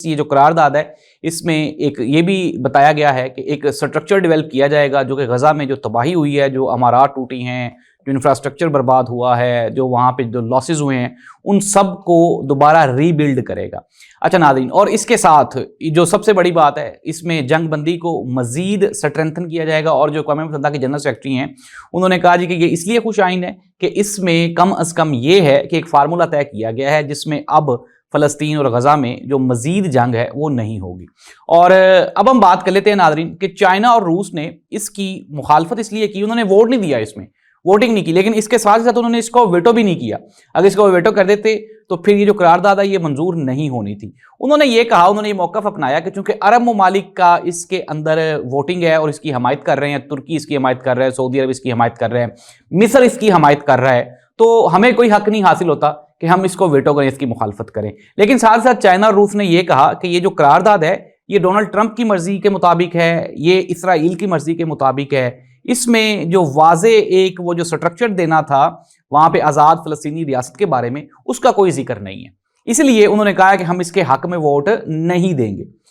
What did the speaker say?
یہ جو قرارداد ہے اس میں ایک یہ بھی بتایا گیا ہے کہ ایک سٹرکچر ڈیولپ کیا جائے گا جو کہ غزہ میں جو تباہی ہوئی ہے، جو عمارات ٹوٹی ہیں، جو انفراسٹرکچر برباد ہوا ہے، جو وہاں پہ جو لاسز ہوئے ہیں، ان سب کو دوبارہ ری بلڈ کرے گا۔ اچھا ناظرین، اور اس کے ساتھ جو سب سے بڑی بات ہے، اس میں جنگ بندی کو مزید سٹرینتھن کیا جائے گا، اور جو اقوام متحدہ کے جنرل سیکرٹری ہیں انہوں نے کہا جی کہ یہ اس لیے خوش آئند ہے کہ اس میں کم از کم یہ ہے کہ ایک فارمولہ طے کیا گیا ہے جس میں اب فلسطین اور غزہ میں جو مزید جنگ ہے وہ نہیں ہوگی۔ اور اب ہم بات کر لیتے ہیں ناظرین کہ چائنا اور روس نے اس کی مخالفت اس لیے کی، انہوں نے ووٹ نہیں دیا، اس میں ووٹنگ نہیں کی، لیکن اس کے ساتھ ساتھ انہوں نے اس کو ویٹو بھی نہیں کیا۔ اگر اس کو ویٹو کر دیتے تو پھر یہ جو قرارداد ہے یہ منظور نہیں ہونی تھی۔ انہوں نے یہ کہا، انہوں نے یہ موقف اپنایا کہ چونکہ عرب ممالک کا اس کے اندر ووٹنگ ہے اور اس کی حمایت کر رہے ہیں، ترکی اس کی حمایت کر رہا ہے، سعودی عرب اس کی حمایت کر رہے ہیں، مصر اس کی حمایت کر رہا ہے، تو ہمیں کوئی حق نہیں حاصل ہوتا کہ ہم اس کو ویٹو کریں، اس کی مخالفت کریں۔ لیکن ساتھ ساتھ چائنا اور روس نے یہ کہا کہ یہ جو قرارداد ہے یہ ڈونلڈ ٹرمپ کی مرضی کے مطابق ہے، یہ اسرائیل کی مرضی کے مطابق ہے، اس میں جو واضح ایک وہ جو سٹرکچر دینا تھا وہاں پہ آزاد فلسطینی ریاست کے بارے میں، اس کا کوئی ذکر نہیں ہے، اس لیے انہوں نے کہا کہ ہم اس کے حق میں ووٹ نہیں دیں گے۔